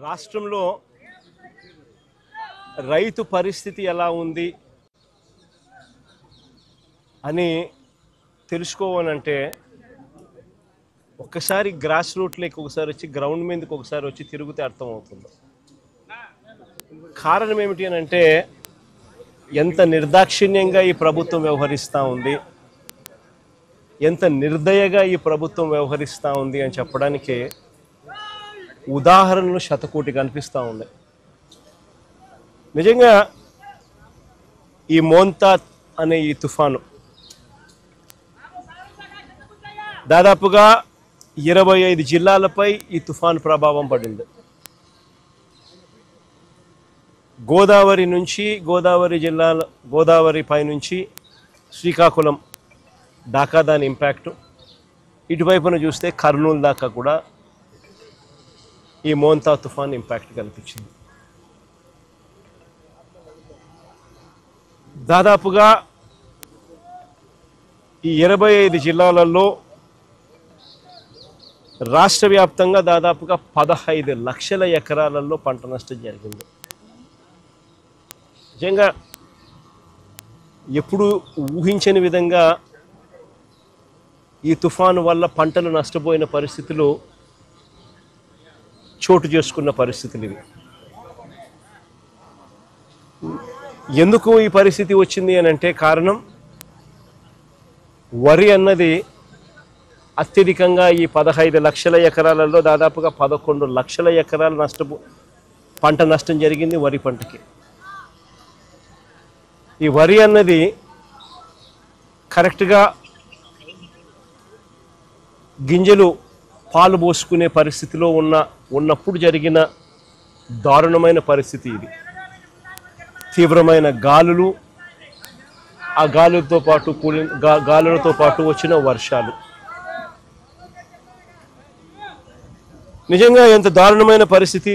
రాష్ట్రంలో రైతు పరిస్థితి ఎలా ఉంది అని తెలుసుకోవాలంటే ఒక్కసారి గ్రాస్ రూట్లోకి ఒకసారి వచ్చి గ్రౌండ్ మీదకి ఒకసారి వచ్చి తిరిగితే అర్థమవుతుంది. కారణం ఏమిటి అని అంటే ఎంత నిర్దాక్షిణ్యంగా ఈ ప్రభుత్వం వ్యవహరిస్తూ ఉంది, ఎంత నిర్దయగా ఈ ప్రభుత్వం వ్యవహరిస్తూ ఉంది అని చెప్పడానికి ఉదాహరణలు శతకోటి కనిపిస్తూ ఉన్నాయి. నిజంగా ఈ మోంతా అనే ఈ తుఫాను దాదాపుగా 25 జిల్లాలపై ఈ తుఫాను ప్రభావం పడింది. గోదావరి నుంచి గోదావరి పై నుంచి శ్రీకాకుళం దాకా దాని ఇంపాక్టు, ఇటువైపున చూస్తే కర్నూలు దాకా కూడా ఈ మోంతా తుఫాన్ ఇంపాక్ట్ కనిపించింది. దాదాపుగా ఈ 25 జిల్లాలలో రాష్ట్ర వ్యాప్తంగా దాదాపుగా 15 లక్షల ఎకరాలలో పంట నష్టం జరిగింది. నిజంగా ఎప్పుడు ఊహించని విధంగా ఈ తుఫాను వల్ల పంటలు నష్టపోయిన పరిస్థితులు చోటు చేసుకున్న పరిస్థితులు ఇవి. ఎందుకు ఈ పరిస్థితి వచ్చింది అని అంటే కారణం వరి అన్నది అత్యధికంగా ఈ 15 లక్షల ఎకరాలలో దాదాపుగా 11 లక్షల ఎకరాలు పంట నష్టం జరిగింది వరి పంటకి. ఈ వరి అన్నది కరెక్ట్గా గింజలు పాలు పోసుకునే పరిస్థితిలో ఉన్నప్పుడు జరిగిన దారుణమైన పరిస్థితి ఇది. తీవ్రమైన గాలులు, ఆ గాలులతో పాటు వచ్చిన వర్షాలు నిజంగా ఎంత దారుణమైన పరిస్థితి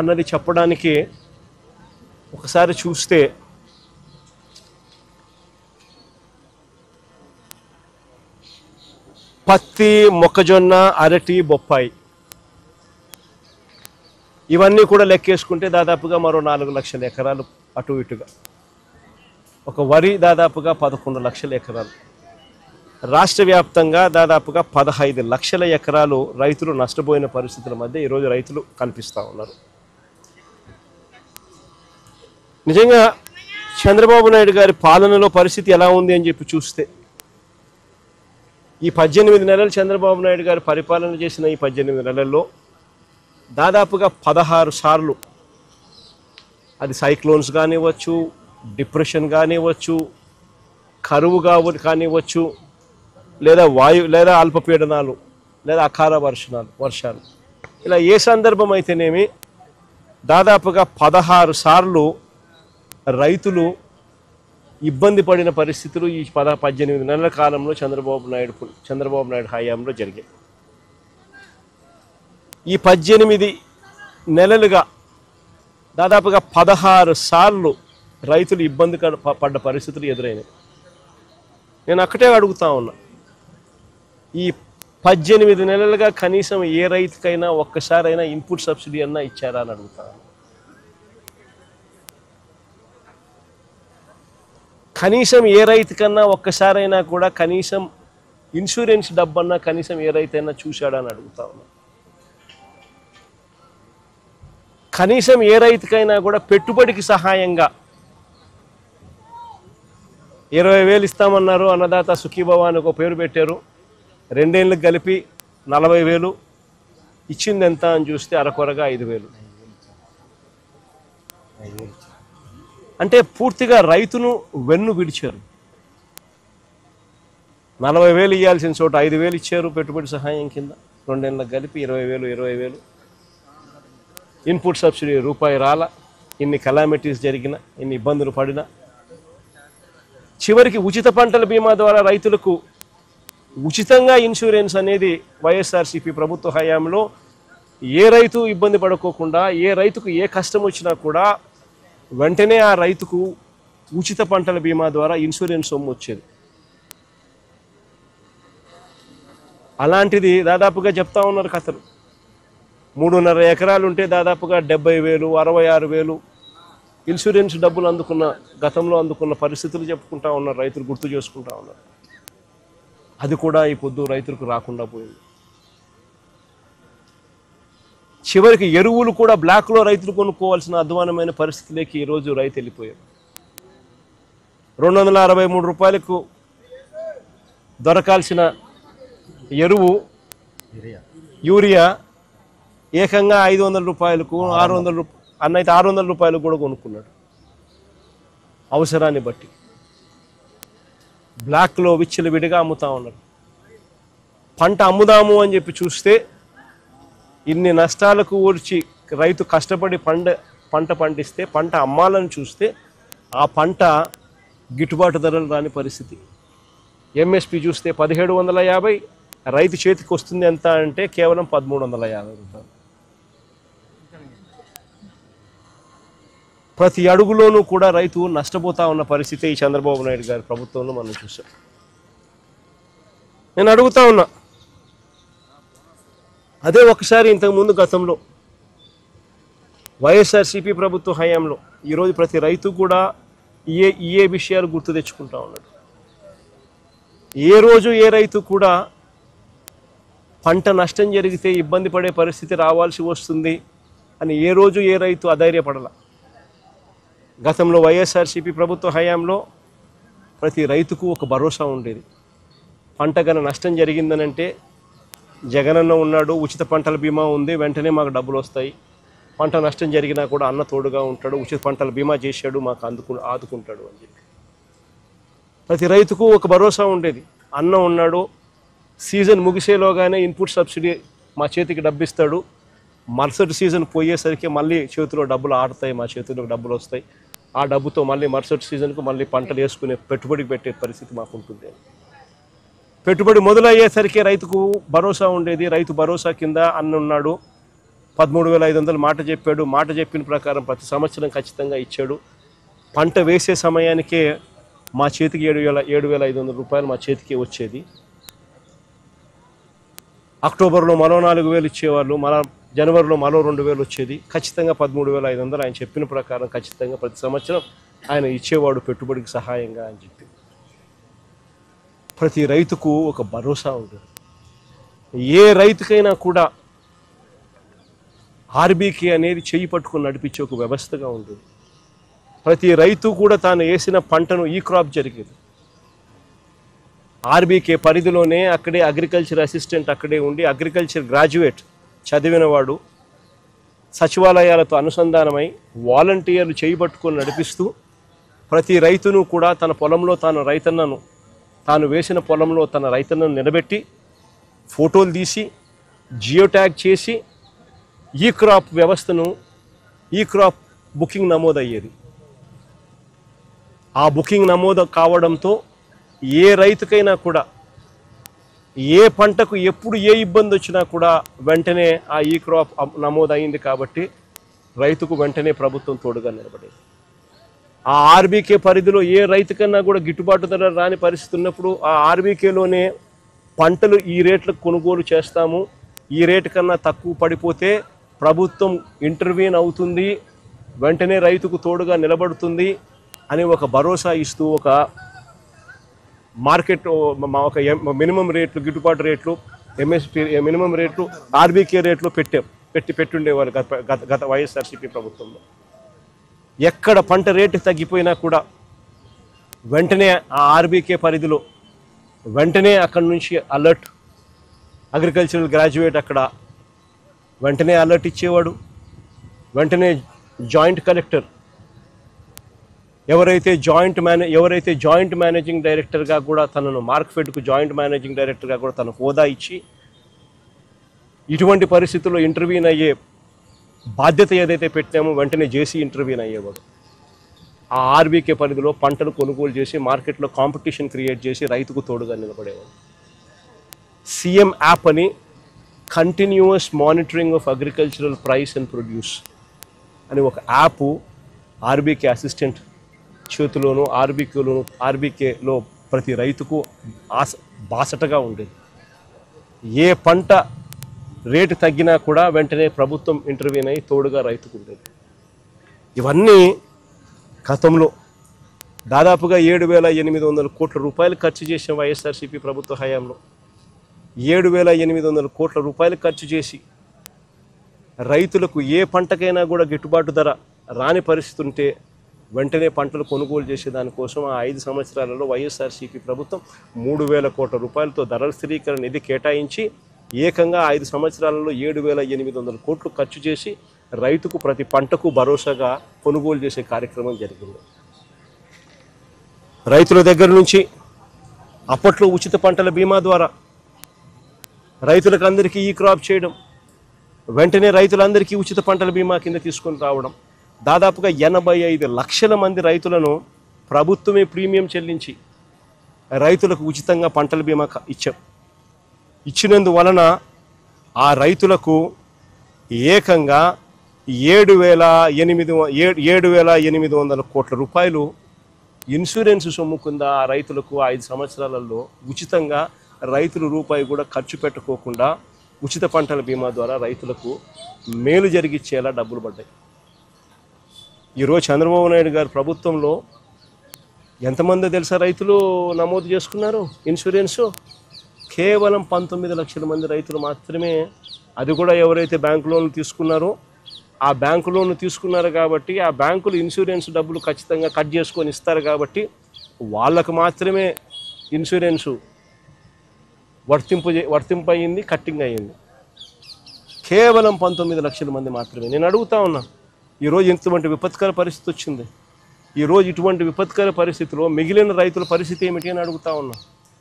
అన్నది చెప్పడానికి ఒకసారి చూస్తే పత్తి, మొక్కజొన్న, అరటి, బొప్పాయి ఇవన్నీ కూడా లెక్కేసుకుంటే దాదాపుగా మరో 4 లక్షల ఎకరాలు అటు ఇటుగా. ఒక వరి దాదాపుగా 11 లక్షల ఎకరాలు. రాష్ట్ర వ్యాప్తంగా దాదాపుగా 15 లక్షల ఎకరాలు రైతులు నష్టపోయిన పరిస్థితుల మధ్య ఈరోజు రైతులు కనిపిస్తూ ఉన్నారు. నిజంగా చంద్రబాబు నాయుడు గారి పాలనలో పరిస్థితి ఎలా ఉంది అని చెప్పి చూస్తే ఈ 18 నెలలు చంద్రబాబు నాయుడు గారు పరిపాలన చేసిన ఈ 18 నెలల్లో దాదాపుగా 16 సార్లు అది సైక్లోన్స్ కానివ్వచ్చు, డిప్రెషన్ కానివ్వచ్చు, కరువు కానివ్వచ్చు, లేదా అల్పపీడనాలు, లేదా అకాల వర్షాలు ఇలా ఏ సందర్భం అయితేనేమి దాదాపుగా 16 సార్లు రైతులు ఇబ్బంది పడిన పరిస్థితులు ఈ 18 నెలల కాలంలో చంద్రబాబు నాయుడు హయాంలో జరిగాయి. ఈ 18 నెలలుగా దాదాపుగా 16 సార్లు రైతులు ఇబ్బంది పడ్డ పరిస్థితులు ఎదురైనాయి. నేను అక్కడే అడుగుతా ఉన్నా, ఈ 18 నెలలుగా కనీసం ఏ రైతుకైనా ఒక్కసారైనా ఇన్పుట్ సబ్సిడీ అన్నా ఇచ్చారా అని అడుగుతా. కనీసం ఏ రైతుకన్నా ఒక్కసారైనా కూడా కనీసం ఇన్సూరెన్స్ డబ్బన్నా కనీసం ఏ రైతైనా చూశాడా అని అడుగుతా ఉన్నా. కనీసం ఏ రైతుకైనా కూడా పెట్టుబడికి సహాయంగా 20,000 ఇస్తామన్నారు, అన్నదాత సుఖీభవ అని ఒక పేరు పెట్టారు. 2 ఏళ్ళకి కలిపి 40,000 ఇచ్చింది ఎంత అని చూస్తే అరకొరగా 5,000. అంటే పూర్తిగా రైతును వెన్ను విడిచారు. 40,000 ఇవ్వాల్సిన చోట 5,000 ఇచ్చారు పెట్టుబడి సహాయం కింద. 2 ఏళ్ళకి కలిపి 20,000. ఇన్పుట్ సబ్సిడీ రూపాయి రాల. ఇన్ని కలామిటీస్ జరిగిన, ఇన్ని ఇబ్బందులు పడినా చివరికి ఉచిత పంటల బీమా ద్వారా రైతులకు ఉచితంగా ఇన్సూరెన్స్ అనేది వైఎస్ఆర్సీపీ ప్రభుత్వ హయాంలో ఏ రైతు ఇబ్బంది పడుకోకుండా, ఏ రైతుకు ఏ కష్టం వచ్చినా కూడా వెంటనే ఆ రైతుకు ఉచిత పంటల బీమా ద్వారా ఇన్సూరెన్స్ సొమ్ము వచ్చేది. అలాంటిది దాదాపుగా చెప్తా ఉన్నారు కథలు. 3.5 ఎకరాలు ఉంటే దాదాపుగా 70,000 66,000 ఇన్సూరెన్స్ డబ్బులు గతంలో అందుకున్న పరిస్థితులు చెప్పుకుంటా ఉన్నారు, రైతులు గుర్తు చేసుకుంటా ఉన్నారు. అది కూడా ఈ పొద్దు రైతులకు రాకుండా పోయింది. చివరికి ఎరువులు కూడా బ్లాక్లో రైతులు కొనుక్కోవాల్సిన అధ్వానమైన పరిస్థితిలోకి ఈరోజు రైతు వెళ్ళిపోయారు. 263 రూపాయలకు దొరకాల్సిన ఎరువు యూరియా ఏకంగా 500 రూపాయలకు 600 రూపాయలు అన్నైతే 600 రూపాయలకు కూడా కొనుక్కున్నాడు. అవసరాన్ని బట్టి బ్లాక్లో విచ్చలవిడిగా అమ్ముతా ఉన్నారు. పంట అమ్ముదాము అని చెప్పి చూస్తే ఇన్ని నష్టాలకు ఊర్చి రైతు కష్టపడి పంట పండిస్తే పంట అమ్మాలని చూస్తే ఆ పంట గిట్టుబాటు ధరలు రాని పరిస్థితి. ఎంఎస్పి చూస్తే 1750, రైతు చేతికి వస్తుంది ఎంత అంటే కేవలం 1350 రూపాయలు. ప్రతి అడుగులోనూ కూడా రైతు నష్టపోతా ఉన్న పరిస్థితి ఈ చంద్రబాబు నాయుడు గారి ప్రభుత్వంలో మనం చూసాం. నేను అడుగుతా ఉన్నా, అదే ఒకసారి ఇంతకుముందు గతంలో వైఎస్ఆర్సీపీ ప్రభుత్వ హయాంలో ఈరోజు ప్రతి రైతు కూడా ఏ విషయాలు గుర్తు తెచ్చుకుంటా ఉన్నాడు. ఏ రోజు ఏ రైతు కూడా పంట నష్టం జరిగితే ఇబ్బంది పడే పరిస్థితి రావాల్సి వస్తుంది అని ఏ రోజు ఏ రైతు అధైర్యపడాల. గతంలో వైఎస్ఆర్సీపీ ప్రభుత్వ హయాంలో ప్రతి రైతుకు ఒక భరోసా ఉండేది. పంట గన నష్టం జరిగిందనంటే జగనన్న ఉన్నాడు, ఉచిత పంటల బీమా ఉంది, వెంటనే మాకు డబ్బులు వస్తాయి. పంట నష్టం జరిగినా కూడా అన్న తోడుగా ఉంటాడు, ఉచిత పంటల బీమా చేశాడు, మాకు ఆదుకుంటాడు అని చెప్పి ప్రతి రైతుకు ఒక భరోసా ఉండేది. అన్న ఉన్నాడు, సీజన్ ముగిసేలోగానే ఇన్పుట్ సబ్సిడీ మా చేతికి డబ్బిస్తాడు, మరుసటి సీజన్ పోయేసరికి మళ్ళీ చేతిలో డబ్బులు ఆడతాయి, మా చేతిలో డబ్బులు వస్తాయి, ఆ డబ్బుతో మళ్ళీ మరుసటి సీజన్కు మళ్ళీ పంటలు వేసుకునే పెట్టుబడికి పెట్టే పరిస్థితి మాకు ఉంటుంది. పెట్టుబడి మొదలయ్యేసరికి రైతుకు భరోసా ఉండేది. రైతు భరోసా కింద అన్న ఉన్నాడు, 13,500 మాట చెప్పాడు. మాట చెప్పిన ప్రకారం ప్రతి సంవత్సరం ఖచ్చితంగా ఇచ్చాడు. పంట వేసే సమయానికే మా చేతికి 7,500 రూపాయలు మా చేతికి వచ్చేది. అక్టోబర్లో మరో 4,000 ఇచ్చేవాళ్ళు, జనవరిలో మరో 2,000 వచ్చేది. ఖచ్చితంగా 13,500 ఆయన చెప్పిన ప్రకారం ఖచ్చితంగా ప్రతి సంవత్సరం ఆయన ఇచ్చేవాడు పెట్టుబడికి సహాయంగా అని చెప్పి ప్రతి రైతుకు ఒక భరోసా ఉంటుంది. ఏ రైతుకైనా కూడా ఆర్బీకే అనేది చేయి పట్టుకుని నడిపించే ఒక వ్యవస్థగా ఉంటుంది. ప్రతి రైతు కూడా తాను వేసిన పంటను ఈ క్రాప్ జరిగేది ఆర్బీకే పరిధిలోనే. అక్కడే అగ్రికల్చర్ అసిస్టెంట్ అక్కడే ఉండి అగ్రికల్చర్ గ్రాడ్యుయేట్ చదివినవాడు సచివాలయాలతో అనుసంధానమై వాలంటీర్లు చేయి పట్టుకొని నడిపిస్తూ ప్రతి రైతును కూడా తన పొలంలో తాను వేసిన పొలంలో తన రైతన్నను నిలబెట్టి ఫోటోలు తీసి జియో ట్యాగ్ చేసి ఈ క్రాప్ వ్యవస్థను ఈ క్రాప్ బుకింగ్ నమోదయ్యేది. ఆ బుకింగ్ నమోదు కావడంతో ఏ రైతుకైనా కూడా ఏ పంటకు ఎప్పుడు ఏ ఇబ్బంది వచ్చినా కూడా వెంటనే ఆ ఈ క్రాప్ నమోదయ్యింది కాబట్టి రైతుకు వెంటనే ప్రభుత్వం తోడుగా నిలబడేది. ఆ ఆర్బీకే పరిధిలో ఏ రైతుకన్నా కూడా గిట్టుబాటు ధర రాని పరిస్థితి ఉన్నప్పుడు ఆ ఆర్బీకేలోనే పంటలు ఈ రేట్లకు కొనుగోలు చేస్తాము, ఈ రేటు కన్నా తక్కువ పడిపోతే ప్రభుత్వం ఇంటర్వ్యూన్ అవుతుంది, వెంటనే రైతుకు తోడుగా నిలబడుతుంది అని ఒక భరోసా ఇస్తూ ఒక మార్కెట్ ఒక మినిమం రేట్లు, గిట్టుబాటు రేట్లు, ఎంఎస్పీ మినిమం రేట్లు, ఆర్బీకే రేట్లు పెట్టుండేవారు గత వైఎస్ఆర్సీపీ ప్రభుత్వంలో. ఎక్కడ పంట రేటు తగ్గిపోయినా కూడా వెంటనే ఆ ఆర్బీకే పరిధిలో వెంటనే అక్కడి నుంచి అలర్ట్, అగ్రికల్చరల్ గ్రాడ్యుయేట్ అక్కడ వెంటనే అలర్ట్ ఇచ్చేవాడు. వెంటనే జాయింట్ కలెక్టర్ ఎవరైతే జాయింట్ మేనేజింగ్ డైరెక్టర్గా కూడా తనను మార్క్ఫెడ్కు జాయింట్ మేనేజింగ్ డైరెక్టర్గా కూడా తనకు హోదా ఇచ్చి ఇటువంటి పరిస్థితుల్లో ఇంటర్వ్యూన్ అయ్యే బాధ్యత ఏదైతే పెట్టామో వెంటనే జేసీ ఇంటర్వ్యూన్ అయ్యేవాడు. ఆ ఆర్బీకే పరిధిలో పంటలు కొనుగోలు చేసి మార్కెట్లో కాంపిటీషన్ క్రియేట్ చేసి రైతుకు తోడుగా నిలబడేవాడు. సీఎం యాప్ అని continuous monitoring of agricultural price and produce అని ఒక యాప్ ఆర్బీకే అసిస్టెంట్ చేతిలోనూ ఆర్బీకేలో ప్రతి రైతుకు బాసటగా ఉండేది. ఏ పంట రేటు తగ్గినా కూడా వెంటనే ప్రభుత్వం ఇంటర్వ్యూన్ అయ్యి తోడుగా రైతుకు ఉండేది. ఇవన్నీ గతంలో దాదాపుగా 7,800 కోట్ల రూపాయలు ఖర్చు చేసిన వైఎస్ఆర్సీపీ ప్రభుత్వ హయాంలో 7,800 కోట్ల రూపాయలు ఖర్చు చేసి రైతులకు ఏ పంటకైనా కూడా గిట్టుబాటు ధర రాని పరిస్థితి ఉంటే వెంటనే పంటలు కొనుగోలు చేసే దానికోసం ఆ 5 సంవత్సరాలలో వైఎస్ఆర్సీపీ ప్రభుత్వం 3,000 కోట్ల రూపాయలతో ధరల స్థిరీకరణ నిధి కేటాయించి ఏకంగా 5 సంవత్సరాలలో 7,800 కోట్లు ఖర్చు చేసి రైతుకు ప్రతి పంటకు భరోసాగా కొనుగోలు చేసే కార్యక్రమం జరిగింది. రైతుల దగ్గర నుంచి అప్పట్లో ఉచిత పంటల బీమా ద్వారా రైతులకు అందరికీ ఈ క్రాప్ చేయడం, వెంటనే రైతులందరికీ ఉచిత పంటల బీమా కింద తీసుకొని రావడం, దాదాపుగా 85 లక్షల మంది రైతులను ప్రభుత్వమే ప్రీమియం చెల్లించి రైతులకు ఉచితంగా పంటల బీమా ఇచ్చినందువలన ఆ రైతులకు ఏకంగా 7,800 కోట్ల రూపాయలు ఇన్సూరెన్స్ సొమ్ము కింద ఆ రైతులకు 5 సంవత్సరాలలో ఉచితంగా రైతులు రూపాయి కూడా ఖర్చు పెట్టుకోకుండా ఉచిత పంటల బీమా ద్వారా రైతులకు మేలు జరిగిచ్చేలా డబ్బులు పడ్డాయి. ఈరోజు చంద్రబాబు నాయుడు గారి ప్రభుత్వంలో ఎంతమంది తెలుసా రైతులు నమోదు చేసుకున్నారు ఇన్సూరెన్సు? కేవలం 19 లక్షల మంది రైతులు మాత్రమే. అది కూడా ఎవరైతే బ్యాంకు లోన్లు తీసుకున్నారో ఆ బ్యాంకు లోన్లు తీసుకున్నారు కాబట్టి ఆ బ్యాంకులు ఇన్సూరెన్స్ డబ్బులు ఖచ్చితంగా కట్ చేసుకొని ఇస్తారు కాబట్టి వాళ్ళకు మాత్రమే ఇన్సూరెన్సు వర్తింపయింది, కట్టింగ్ అయ్యింది. కేవలం 19 లక్షల మంది మాత్రమే. నేను అడుగుతా ఉన్నా, ఈరోజు ఇంతమంది విపత్కర పరిస్థితి వచ్చింది. ఈరోజు ఇటువంటి విపత్కర పరిస్థితిలో మిగిలిన రైతుల పరిస్థితి ఏమిటి అని అడుగుతా ఉన్నా.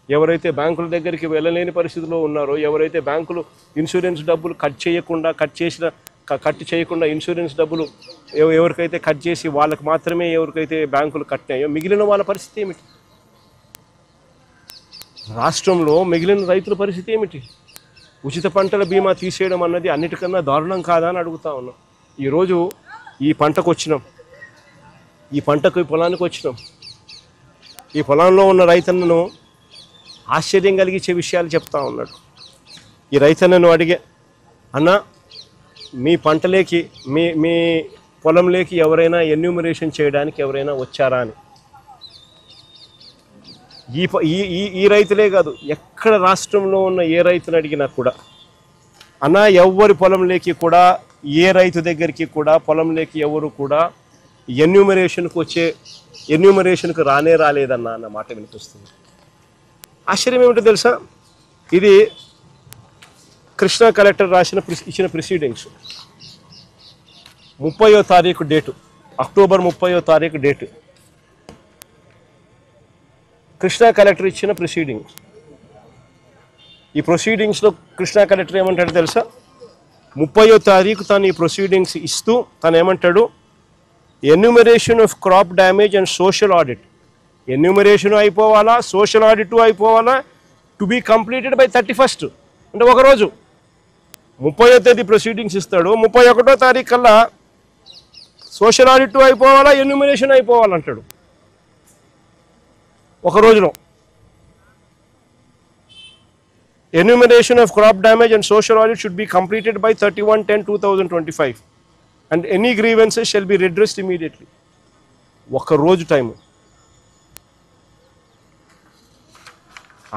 ఎవరైతే బ్యాంకుల దగ్గరికి వెళ్ళలేని పరిస్థితిలో ఉన్నారో, ఎవరైతే బ్యాంకులు ఇన్సూరెన్స్ డబ్బులు కట్ చేయకుండా ఇన్సూరెన్స్ డబ్బులు ఎవరికైతే కట్ చేసి వాళ్ళకి మాత్రమే ఎవరికైతే బ్యాంకులు కట్టాయో మిగిలిన వాళ్ళ పరిస్థితి ఏమిటి? రాష్ట్రంలో మిగిలిన రైతుల పరిస్థితి ఏమిటి? ఉచిత పంటల బీమా తీసేయడం అన్నది అన్నిటికన్నా దారుణం కాదా అని అడుగుతా ఉన్నాం. ఈరోజు ఈ పంటకు వచ్చినాం, ఈ పొలానికి వచ్చినాం. ఈ పొలంలో ఉన్న రైతన్నను ఆశ్చర్యం కలిగించే విషయాలు చెప్తా ఉన్నాడు. ఈ రైతన్నను అడిగే, అన్న మీ పంటలేకి మీ పొలంలోకి ఎవరైనా ఎన్యూమరేషన్ చేయడానికి ఎవరైనా వచ్చారా అని. ఈ రైతులే కాదు, ఎక్కడ రాష్ట్రంలో ఉన్న ఏ రైతుని అడిగినా కూడా అన్న ఎవరి పొలంలోకి కూడా ఏ రైతు దగ్గరికి కూడా పొలంలోకి ఎవరు కూడా ఎన్యూమరేషన్కు రాలేదన్న అన్న మాట వినిపిస్తుంది. ఆశ్చర్యం ఏమిటో తెలుసా? ఇది కృష్ణా కలెక్టర్ ఇచ్చిన ప్రొసీడింగ్స్ 30వ తారీఖు డేటు, అక్టోబర్ 30వ తారీఖు డేటు కృష్ణా కలెక్టర్ ఇచ్చిన ప్రొసీడింగ్స్. ఈ ప్రొసీడింగ్స్లో కృష్ణా కలెక్టర్ ఏమంటాడు తెలుసా? 30వ తారీఖు తను ఈ ప్రొసీడింగ్స్ ఇస్తూ తను ఏమంటాడు, enumeration of crop damage and social audit, enumeration అయిపోవాలా, సోషల్ ఆడిట్ అయిపోవాలా, to be completed by 31st, అంటే ఒకరోజు. 30వ తేదీ ప్రొసీడింగ్స్ ఇస్తాడు, 31వ తారీఖు కల్లా సోషల్ ఆడిట్ అయిపోవాలా, ఎన్యూమరేషన్ అయిపోవాలంటాడు ఒక రోజులో. Enumeration of crop damage and social audit should be completed by 31/10/2025 and any grievances shall be రెడ్రెస్డ్ immediately. ఒక రోజు టైము.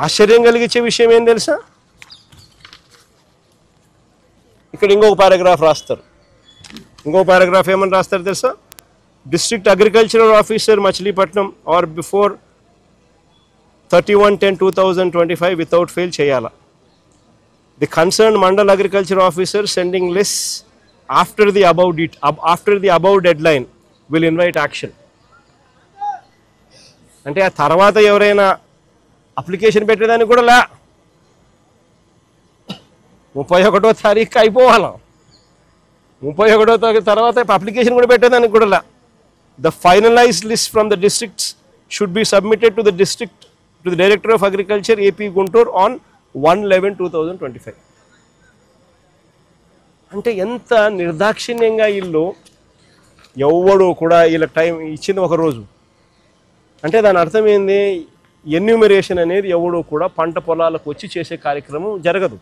ఆశ్చర్యం కలిగించే విషయం ఏం తెలుసా? ఇక్కడ ఇంకొక పారాగ్రాఫ్ రాస్తారు. ఇంకొక పారాగ్రాఫ్ ఏమని రాస్తారు తెలుసా? District agricultural officer Machilipatnam or before 31/10/2025 without fail చేయాలా. The concern mandal agriculture officer sending list after the above deadline will invite action. అంటే ఆ తర్వాత ఎవరైనా అప్లికేషన్ పెట్టేదానికి కూడా లే, 31వ తారీఖు అయిపోవాలా, 31వ తారీఖు తర్వాత అప్లికేషన్ కూడా పెట్టేదానికి కూడా లే. The finalized list from the districts should be submitted to the director of agriculture AP Guntur on 1/11/2025. అంటే ఎంత నిర్దాక్షిణ్యంగా వీళ్ళు ఎవడు కూడా వీళ్ళ టైం ఇచ్చింది ఒక రోజు. అంటే దాని అర్థం ఏంది? ఎన్యూమరేషన్ అనేది ఎవడో కూడా పంట పొలాలకు వచ్చి చేసే కార్యక్రమం జరగదు.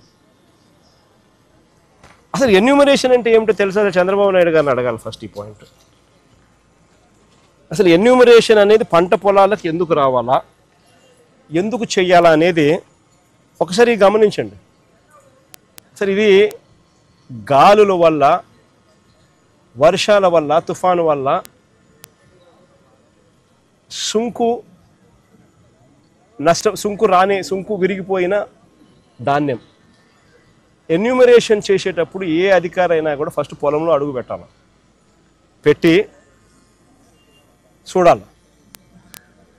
అసలు ఎన్యూమరేషన్ అంటే ఏమిటో తెలుసా? చంద్రబాబు నాయుడు గారిని అడగాలి ఫస్ట్ ఈ పాయింట్. అసలు ఎన్యూమరేషన్ అనేది పంట పొలాలకు ఎందుకు రావాలా, ఎందుకు చెయ్యాలా అనేది ఒకసారి గమనించండి. అసలు ఇది గాలుల వల్ల, వర్షాల వల్ల, తుఫాను వల్ల సుంకు విరిగిపోయిన ధాన్యం ఎన్యూమరేషన్ చేసేటప్పుడు ఏ అధికారైనా కూడా ఫస్ట్ పొలంలో అడుగు పెట్టాలి, పెట్టి చూడాలి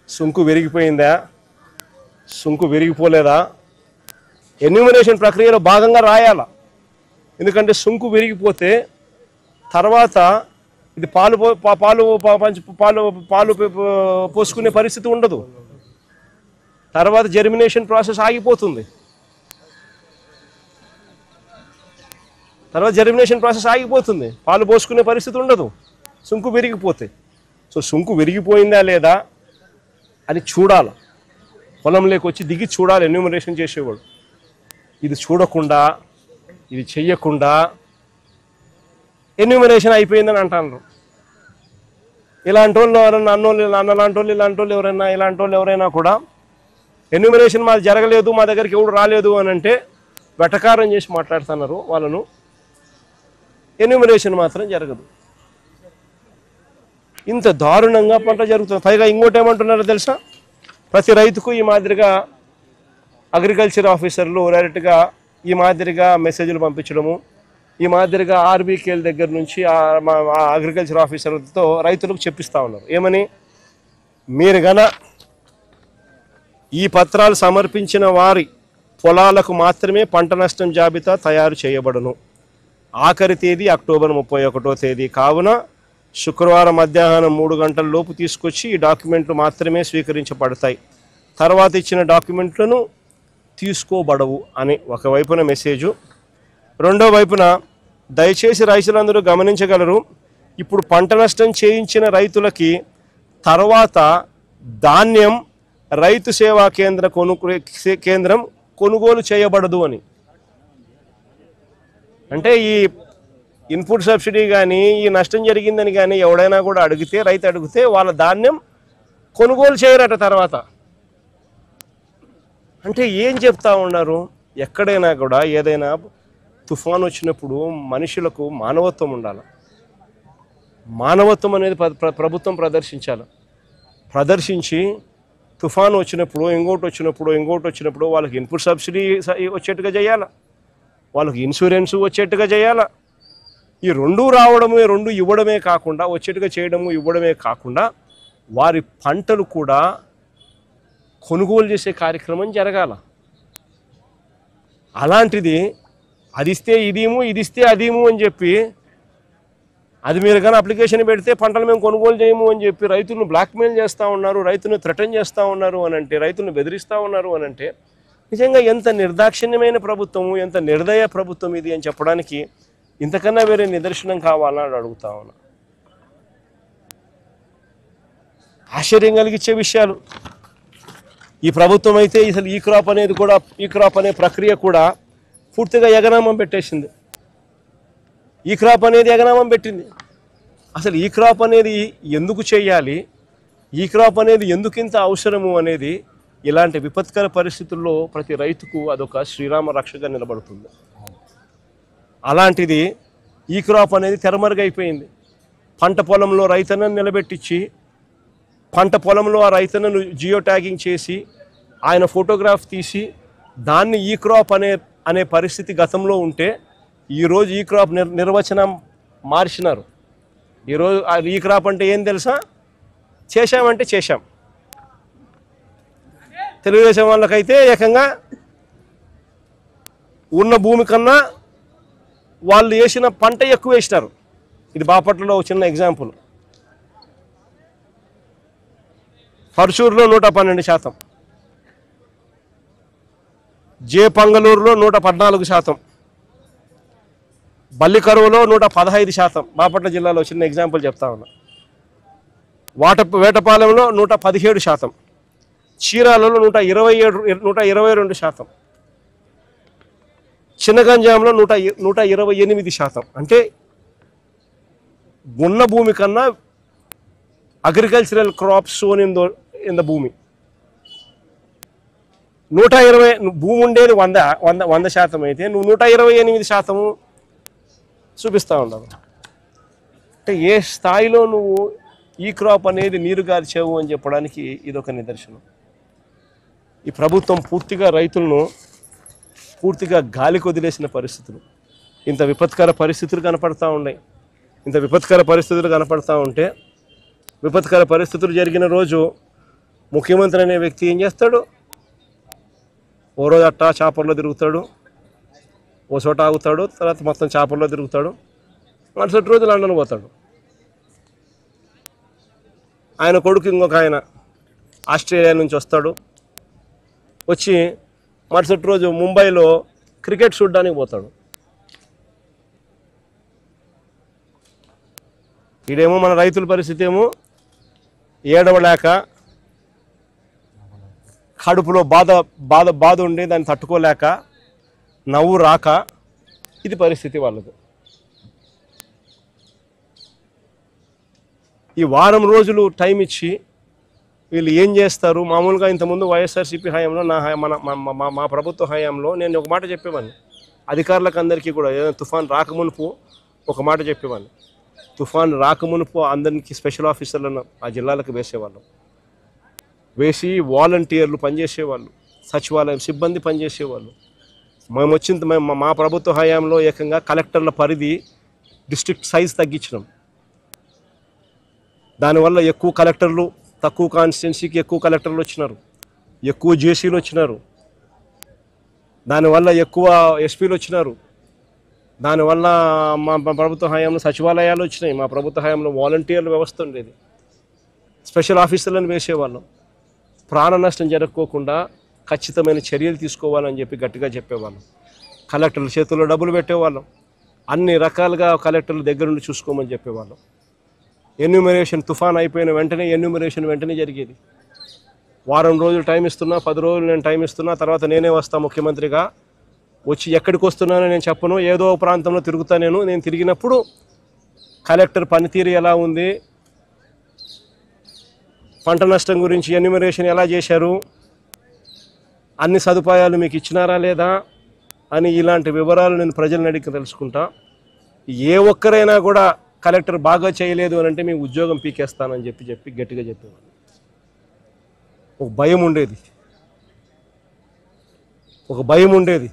సుంకు విరిగిపోయిందా, సుంకు విరిగిపోలేదా. ఎన్యూమరేషన్ ప్రక్రియలో భాగంగా రాయాల. ఎందుకంటే సుంకు విరిగిపోతే తర్వాత ఇది పాలు పోసుకునే పరిస్థితి ఉండదు. తర్వాత జర్మినేషన్ ప్రాసెస్ ఆగిపోతుంది. పాలు పోసుకునే పరిస్థితి ఉండదు సుంకు విరిగిపోతే. సో సుంకు విరిగిపోయిందా లేదా అని చూడాలి, పొలంలోకి వచ్చి దిగి చూడాలి ఎన్యూమరేషన్ చేసేవాడు. ఇది చూడకుండా, ఇది చెయ్యకుండా ఎన్యూమరేషన్ అయిపోయిందని అంటారు. ఇలాంటి వాళ్ళు ఎవరైనా అన్నలాంటి వాళ్ళు ఇలాంటి వాళ్ళు ఎవరైనా కూడా ఎన్యూమరేషన్ మాది జరగలేదు, మా దగ్గరికి ఎవడు రాలేదు అని అంటే వెటకారం చేసి మాట్లాడుతున్నారు వాళ్ళను. ఎన్యూమరేషన్ మాత్రం జరగదు. ఇంత దారుణంగా పంట జరుగుతుంది. పైగా ఇంకోటి ఏమంటున్నారో తెలుసా? ప్రతి రైతుకు ఈ మాదిరిగా అగ్రికల్చర్ ఆఫీసర్లు డైరెక్ట్గా ఈ మాదిరిగా మెసేజ్లు పంపించడము, ఈ మాదిరిగా ఆర్బీకేల దగ్గర నుంచి అగ్రికల్చర్ ఆఫీసర్లతో రైతులకు చెప్పిస్తూ ఉన్నారు. ఏమని? మీరు గన ఈ పత్రాలు సమర్పించిన వారి పొలాలకు మాత్రమే పంట నష్టం జాబితా తయారు చేయబడును. ఆఖరి తేదీ అక్టోబర్ 31వ తేదీ కావున శుక్రవారం మధ్యాహ్నం 3 గంటల లోపు తీసుకొచ్చి ఈ డాక్యుమెంట్లు మాత్రమే స్వీకరించబడతాయి. తర్వాత ఇచ్చిన డాక్యుమెంట్లను తీసుకోబడవు అని ఒకవైపున మెసేజు. రెండో వైపున దయచేసి రైతులందరూ గమనించగలరు, ఇప్పుడు పంట నష్టం చేయించిన రైతులకి తర్వాత ధాన్యం రైతు సేవా కేంద్రం కొనుగోలు చేయబడదు అని. అంటే ఈ ఇన్పుట్ సబ్సిడీ కానీ, ఈ నష్టం జరిగిందని కానీ ఎవడైనా కూడా రైతు అడిగితే వాళ్ళ ధాన్యం కొనుగోలు చేయరట తర్వాత. అంటే ఏం చెప్తా ఉన్నారు? ఎక్కడైనా కూడా ఏదైనా తుఫాను వచ్చినప్పుడు మనుషులకు మానవత్వం ఉండాలి. మానవత్వం అనేది ప్రభుత్వం ప్రదర్శించి తుఫాను వచ్చినప్పుడు, ఇంకోటి వచ్చినప్పుడు వాళ్ళకి ఇన్పుట్ సబ్సిడీ వచ్చేట్టుగా చేయాలి, వాళ్ళకి ఇన్సూరెన్స్ వచ్చేట్టుగా చేయాలి. ఈ రెండు రావడమే, రెండు ఇవ్వడమే కాకుండా, వచ్చేట్టుగా చేయడము ఇవ్వడమే కాకుండా వారి పంటలు కూడా కొనుగోలు చేసే కార్యక్రమం జరగాల. అలాంటిది అది ఇస్తే ఇదేమో, ఇది ఇస్తే అదేమో అని చెప్పి, అది మీరు కానీ అప్లికేషన్ పెడితే పంటలు మేము కొనుగోలు చేయము అని చెప్పి రైతులను బ్లాక్మెయిల్ చేస్తూ ఉన్నారు, రైతులను థ్రెటన్ చేస్తూ ఉన్నారు అని అంటే, రైతులను బెదిరిస్తూ ఉన్నారు అని అంటే నిజంగా ఎంత నిర్దాక్షిణ్యమైన ప్రభుత్వము, ఎంత నిర్దయ ప్రభుత్వం ఇది అని చెప్పడానికి ఇంతకన్నా వేరే నిదర్శనం కావాలని అడుగుతా ఉన్నా. ఆశ్చర్యం కలిగించే విషయాలు. ఈ ప్రభుత్వం అయితే అసలు ఈ క్రాప్ అనే ప్రక్రియ కూడా పూర్తిగా ఎగనామం పెట్టేసింది. ఈ క్రాప్ అనేది ఎగనామం పెట్టింది. అసలు ఈ క్రాప్ అనేది ఎందుకు చేయాలి, ఈ క్రాప్ అనేది ఎందుకు ఇంత అవసరము అనేది ఇలాంటి విపత్కర పరిస్థితుల్లో ప్రతి రైతుకు అదొక శ్రీరామ రక్షగా నిలబడుతుంది. అలాంటిది ఈ క్రాప్ అనేది తెరమరుగైపోయింది. పంట పొలంలో రైతన్నను నిలబెట్టించి, పంట పొలంలో ఆ రైతన్నను జియో ట్యాగింగ్ చేసి, ఆయన ఫోటోగ్రాఫ్ తీసి దాన్ని ఈ క్రాప్ అనే పరిస్థితి గతంలో ఉంటే, ఈరోజు ఈ క్రాప్ నిర్వచనం మార్చినారు. ఈరోజు ఈ క్రాప్ అంటే ఏం తెలుసా? చేశామంటే చేశాం. తెలుగుదేశం వాళ్ళకైతే ఏకంగా ఉన్న భూమి కన్నా వాళ్ళు వేసిన పంట ఎక్కువ వేసినారు. ఇది బాపట్లలో ఒక చిన్న ఎగ్జాంపుల్. పర్చూరులో 112%, జే పంగళూరులో 114%, బల్లికరువులో 115%. బాపట్ల జిల్లాలో చిన్న ఎగ్జాంపుల్ చెప్తా ఉన్నా. వేటపాలెంలో 117%, చీరాలలో 122%, చిన్న గంజాంలో 128%. అంటే ఉన్న భూమి కన్నా agricultural crops sown in the భూమి 120 భూమి ఉండేది 100% అయితే నువ్వు 128% చూపిస్తూ ఉండవు. అంటే ఏ స్థాయిలో నువ్వు ఈ క్రాప్ అనేది నీరు గార్చావు అని చెప్పడానికి ఇదొక నిదర్శనం. ఈ ప్రభుత్వం పూర్తిగా రైతులను పూర్తిగా గాలికి వదిలేసిన పరిస్థితులు, ఇంత విపత్కర పరిస్థితులు కనపడతా ఉన్నాయి. ఇంత విపత్కర పరిస్థితులు కనపడతా ఉంటే, విపత్కర పరిస్థితులు జరిగిన రోజు ముఖ్యమంత్రి అనే వ్యక్తి ఏం చేస్తాడు? ఓ రోజు అట్టా చాపర్లో తిరుగుతాడు, ఓ చోట ఆగుతాడు, తర్వాత మొత్తం చాపర్లో తిరుగుతాడు, మరుసటి రోజు లండన్ పోతాడు. ఆయన కొడుకు ఇంకొక ఆయన ఆస్ట్రేలియా నుంచి వస్తాడు, వచ్చి మరుసటి రోజు ముంబైలో క్రికెట్ చూడడానికి పోతాడు. ఈడేమో మన రైతుల పరిస్థితి ఏమో ఏడవలేక, కడుపులో బాధ ఉండి దాన్ని తట్టుకోలేక, నవ్వు రాక, ఇది పరిస్థితి వాళ్ళది. ఈ వారం రోజులు టైం ఇచ్చి వీళ్ళు ఏం చేస్తారు? మామూలుగా ఇంతకుముందు వైఎస్ఆర్సీపీ హయాంలో మా ప్రభుత్వ హయాంలో నేను ఒక మాట చెప్పేవాడిని అధికారులకు అందరికీ కూడా. ఏదైనా తుఫాన్ రాకమునుపు ఒక మాట చెప్పేవాడిని, తుఫాన్ రాకమునుపు అందరికీ స్పెషల్ ఆఫీసర్లను ఆ జిల్లాలకు వేసేవాళ్ళం, వేసి వాలంటీర్లు పనిచేసేవాళ్ళు, సచివాలయం సిబ్బంది పనిచేసేవాళ్ళు. మా ప్రభుత్వ హయాంలో ఏకంగా కలెక్టర్ల పరిధి డిస్ట్రిక్ట్ సైజ్ తగ్గించినాం. దానివల్ల ఎక్కువ కలెక్టర్లు, తక్కువ కాన్స్టిట్యున్సీకి ఎక్కువ కలెక్టర్లు వచ్చినారు, ఎక్కువ జేసీలు వచ్చినారు, దానివల్ల ఎక్కువ ఎస్పీలు వచ్చినారు. దానివల్ల మా ప్రభుత్వ హయాంలో సచివాలయాలు వచ్చినాయి. మా ప్రభుత్వ హయాంలో వాలంటీర్ల వ్యవస్థ ఉండేది, స్పెషల్ ఆఫీసర్లను వేసేవాళ్ళం. ప్రాణ నష్టం జరగకోకుండా ఖచ్చితమైన చర్యలు తీసుకోవాలని చెప్పి గట్టిగా చెప్పేవాళ్ళం. కలెక్టర్ల చేతుల్లో డబ్బులు పెట్టేవాళ్ళం, అన్ని రకాలుగా కలెక్టర్ల దగ్గర నుండి చూసుకోమని చెప్పేవాళ్ళం. ఎన్యూమరేషన్ తుఫాన్ అయిపోయిన వెంటనే ఎన్యూమరేషన్ వెంటనే జరిగేది. వారం రోజులు టైం ఇస్తున్నా, 10 రోజులు నేను టైం ఇస్తున్నా, తర్వాత నేనే వస్తా ముఖ్యమంత్రిగా. వచ్చి ఎక్కడికి వస్తున్నానో నేను చెప్పను, ఏదో ప్రాంతంలో తిరుగుతా. నేను తిరిగినప్పుడు కలెక్టర్ పనితీరు ఎలా ఉంది, పంట నష్టం గురించి ఎన్యూమరేషన్ ఎలా చేశారు, అన్ని సదుపాయాలు మీకు ఇచ్చినారా లేదా అని ఇలాంటి వివరాలు నేను ప్రజలను అడిగి తెలుసుకుంటా. ఏ ఒక్కరైనా కూడా కలెక్టర్ బాగా చేయలేదు అని అంటే మీ ఉద్యోగం పీకేస్తానని చెప్పి గట్టిగా చెప్పేవాళ్ళు. ఒక భయం ఉండేది.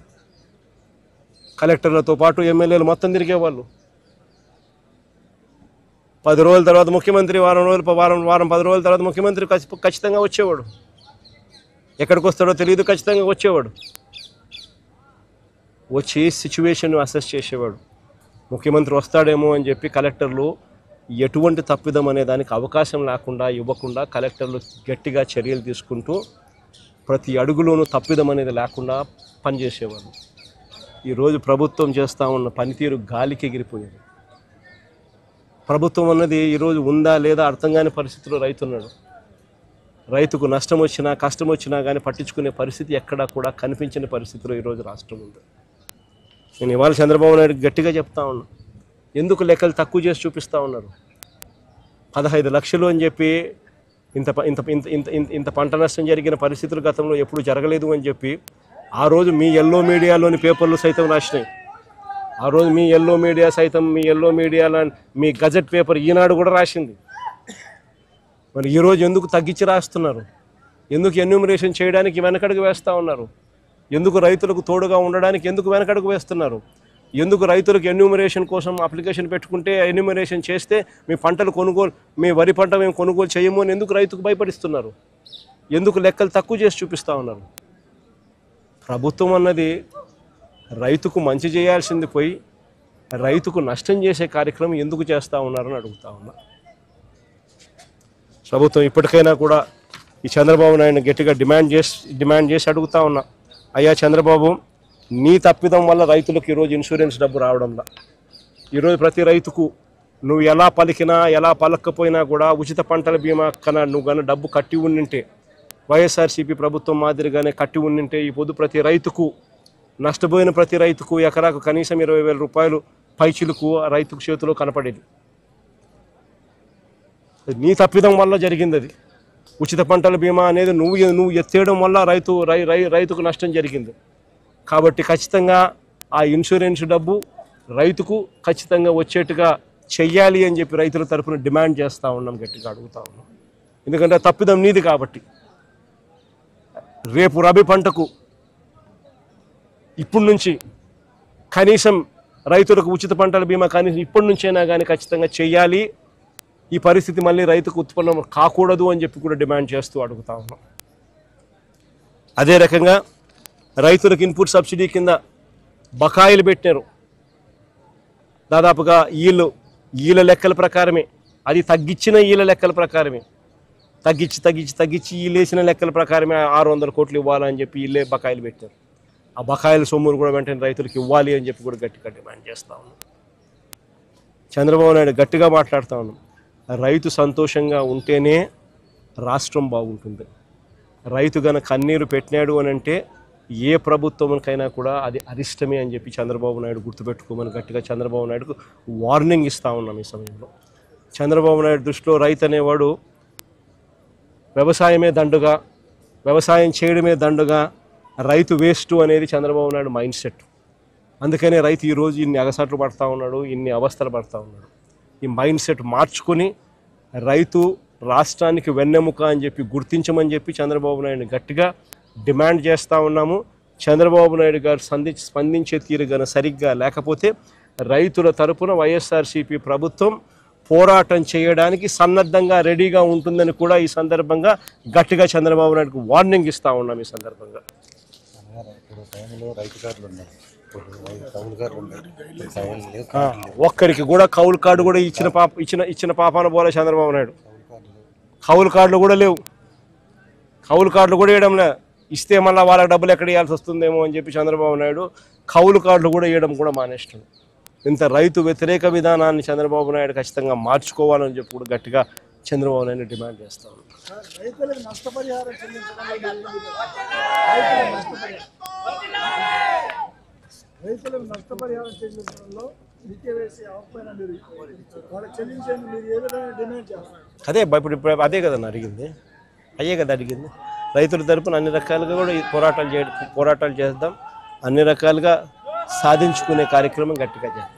కలెక్టర్లతో పాటు ఎమ్మెల్యేలు మొత్తం తిరిగేవాళ్ళు. 10 రోజుల తర్వాత ముఖ్యమంత్రి, వారం 10 రోజుల తర్వాత ముఖ్యమంత్రి ఖచ్చితంగా వచ్చేవాడు. ఎక్కడికి వస్తాడో తెలియదు, ఖచ్చితంగా వచ్చేవాడు. వచ్చి సిచ్యువేషన్ అసెస్ చేసేవాడు. ముఖ్యమంత్రి వస్తాడేమో అని చెప్పి కలెక్టర్లు ఎటువంటి తప్పిదం అనే దానికి అవకాశం లేకుండా ఇవ్వకుండా కలెక్టర్లు గట్టిగా చర్యలు తీసుకుంటూ ప్రతి అడుగులోనూ తప్పిదం అనేది లేకుండా పనిచేసేవాళ్ళు. ఈరోజు ప్రభుత్వం చేస్తూ ఉన్న పనితీరు గాలికి ఎగిరిపోయేది. ప్రభుత్వం అన్నది ఈరోజు ఉందా లేదా అర్థం కాని పరిస్థితిలో రైతున్నాడు. రైతుకు నష్టం వచ్చినా కష్టం వచ్చినా కానీ పట్టించుకునే పరిస్థితి ఎక్కడా కూడా కనిపించని పరిస్థితిలో ఈరోజు రాష్ట్రం ఉంది. నేను ఇవాళ చంద్రబాబు నాయుడు గట్టిగా చెప్తా ఉన్నా, ఎందుకు లెక్కలు తక్కువ చేసి చూపిస్తూ ఉన్నారు? 15 లక్షలు అని చెప్పి ఇంత పంట నష్టం జరిగిన పరిస్థితులు గతంలో ఎప్పుడు జరగలేదు అని చెప్పి ఆ రోజు మీ ఎల్లో మీడియాలోని పేపర్లు సైతం రాసినాయి. ఆ రోజు మీ ఎల్లో మీడియా సైతం, మీ ఎల్లో మీడియాలో మీ గజెట్ పేపర్ ఈనాడు కూడా రాసింది. మరి ఈరోజు ఎందుకు తగ్గించి రాస్తున్నారు? ఎందుకు ఎన్యూమరేషన్ చేయడానికి వెనకడుగు వేస్తూ ఉన్నారు? ఎందుకు రైతులకు తోడుగా ఉండడానికి ఎందుకు వెనకడుగు వేస్తున్నారు? ఎందుకు రైతులకు ఎన్యూమరేషన్ కోసం అప్లికేషన్ పెట్టుకుంటే ఎన్యూమరేషన్ చేస్తే మీ పంటలు కొనుగోలు, మీ వరి పంట మేము కొనుగోలు చేయము అని ఎందుకు రైతుకు భయపడిస్తున్నారు? ఎందుకు లెక్కలు తక్కువ చేసి చూపిస్తూ ఉన్నారు? ప్రభుత్వం అన్నది రైతుకు మంచి చేయాల్సింది పోయి రైతుకు నష్టం చేసే కార్యక్రమం ఎందుకు చేస్తూ ఉన్నారని అడుగుతా ఉన్నా. ప్రభుత్వం ఇప్పటికైనా కూడా ఈ చంద్రబాబు నాయుడు గట్టిగా డిమాండ్ చేసి అడుగుతా ఉన్నా, అయ్యా చంద్రబాబు, నీ తప్పిదం వల్ల రైతులకు ఈరోజు ఇన్సూరెన్స్ డబ్బు రావడంలా. ఈరోజు ప్రతి రైతుకు నువ్వు ఎలా పలికినా ఎలా పలకపోయినా కూడా ఉచిత పంటల బీమా కన్నా నువ్వు కానీ డబ్బు కట్టి ఉండింటే, వైఎస్ఆర్సీపీ ప్రభుత్వం మాదిరిగానే కట్టి ఉండింటే ఈ పొద్దు ప్రతి రైతుకు నష్టపోయిన ప్రతి రైతుకు ఎకరాకు కనీసం 20,000 రూపాయలు పైచిలకు రైతుకు చేతిలో కనపడేది. నీ తప్పిదం వల్ల జరిగింది అది. ఉచిత పంటల బీమా అనేది నువ్వు ఎత్తేయడం వల్ల రైతుకు నష్టం జరిగింది. కాబట్టి ఖచ్చితంగా ఆ ఇన్సూరెన్స్ డబ్బు రైతుకు ఖచ్చితంగా వచ్చేట్టుగా చెయ్యాలి అని చెప్పి రైతుల తరఫున డిమాండ్ చేస్తూ ఉన్నాం, గట్టిగా అడుగుతూ ఉన్నాం. ఎందుకంటే తప్పిదం నీది కాబట్టి. రేపు రబీ పంటకు ఇప్పటి నుంచి కనీసం రైతులకు ఉచిత పంటల బీమా కనీసం ఇప్పటి నుంచైనా కానీ ఖచ్చితంగా చెయ్యాలి. ఈ పరిస్థితి మళ్ళీ రైతుకు ఉత్పన్నం కాకూడదు అని చెప్పి కూడా డిమాండ్ చేస్తూ అడుగుతా ఉన్నాం. అదే రకంగా రైతులకు ఇన్పుట్ సబ్సిడీ కింద బకాయిలు పెట్టారు. దాదాపుగా ఈల లెక్కల ప్రకారమే, అది తగ్గించిన ఈల లెక్కల ప్రకారమే, తగ్గించి ఈలేసిన లెక్కల ప్రకారమే 600 కోట్లు ఇవ్వాలని చెప్పి ఇల్లే బకాయిలు పెట్టారు. ఆ బకాయిల సొమ్మును కూడా వెంటనే రైతులకు ఇవ్వాలి అని చెప్పి కూడా గట్టిగా డిమాండ్ చేస్తూ ఉన్నాం. చంద్రబాబు నాయుడు గట్టిగా మాట్లాడుతూ ఉన్నాం, రైతు సంతోషంగా ఉంటేనే రాష్ట్రం బాగుంటుంది. రైతు గన కన్నీరు పెట్టినాడు అని అంటే ఏ ప్రభుత్వంకైనా కూడా అది అరిష్టమే అని చెప్పి చంద్రబాబు నాయుడు గుర్తుపెట్టుకోమని గట్టిగా చంద్రబాబు నాయుడుకు వార్నింగ్ ఇస్తూ ఉన్నాం. ఈ సమయంలో చంద్రబాబు నాయుడు దృష్టిలో రైతు అనేవాడు వ్యవసాయమే దండుగా, వ్యవసాయం చేయడమే దండుగా, రైతు వేస్ట్ అనేది చంద్రబాబు నాయుడు మైండ్ సెట్. అందుకనే రైతు ఈరోజు ఇన్ని అగసాట్లు పడుతూ ఉన్నాడు, ఇన్ని అవస్థలు పడుతూ ఉన్నాడు. ఈ మైండ్ సెట్ మార్చుకొని రైతు రాష్ట్రానికి వెన్నెముక అని చెప్పి గుర్తించమని చెప్పి చంద్రబాబు నాయుడు గట్టిగా డిమాండ్ చేస్తూ ఉన్నాము. చంద్రబాబు నాయుడు గారు స్పందించే తీరుగా సరిగ్గా లేకపోతే రైతుల తరపున వైఎస్ఆర్సీపీ ప్రభుత్వం పోరాటం చేయడానికి సన్నద్ధంగా రెడీగా ఉంటుందని కూడా ఈ సందర్భంగా గట్టిగా చంద్రబాబు నాయుడుకు వార్నింగ్ ఇస్తూ ఉన్నాం. ఈ సందర్భంగా ఒక్కరికి కూడా కౌలు కార్డు కూడా ఇచ్చిన పాపాన పోలే చంద్రబాబు నాయుడు. కౌలు కార్డులు కూడా లేవు, కౌలు కార్డులు కూడా ఇవ్వడం లే. ఇస్తే మళ్ళీ వాళ్ళకి డబ్బులు ఎక్కడ ఇవ్వాల్సి వస్తుందేమో అని చెప్పి చంద్రబాబు నాయుడు కౌలు కార్డులు కూడా ఇవ్వడం కూడా మానేస్తాడు. ఇంత రైతు వ్యతిరేక విధానాన్ని చంద్రబాబు నాయుడు ఖచ్చితంగా మార్చుకోవాలని చెప్పి కూడా గట్టిగా చంద్రబాబు నాయుడు డిమాండ్ చేస్తాను. రైతులకు నష్టపరిహారం చెల్లించడంలో అదే ఇప్పుడు అదే కదన్న అడిగింది, అయ్యే కదా అడిగింది. రైతుల తరపున అన్ని రకాలుగా కూడా పోరాటాలు చేద్దాం, అన్ని రకాలుగా సాధించుకునే కార్యక్రమం గట్టిగా చేద్దాం.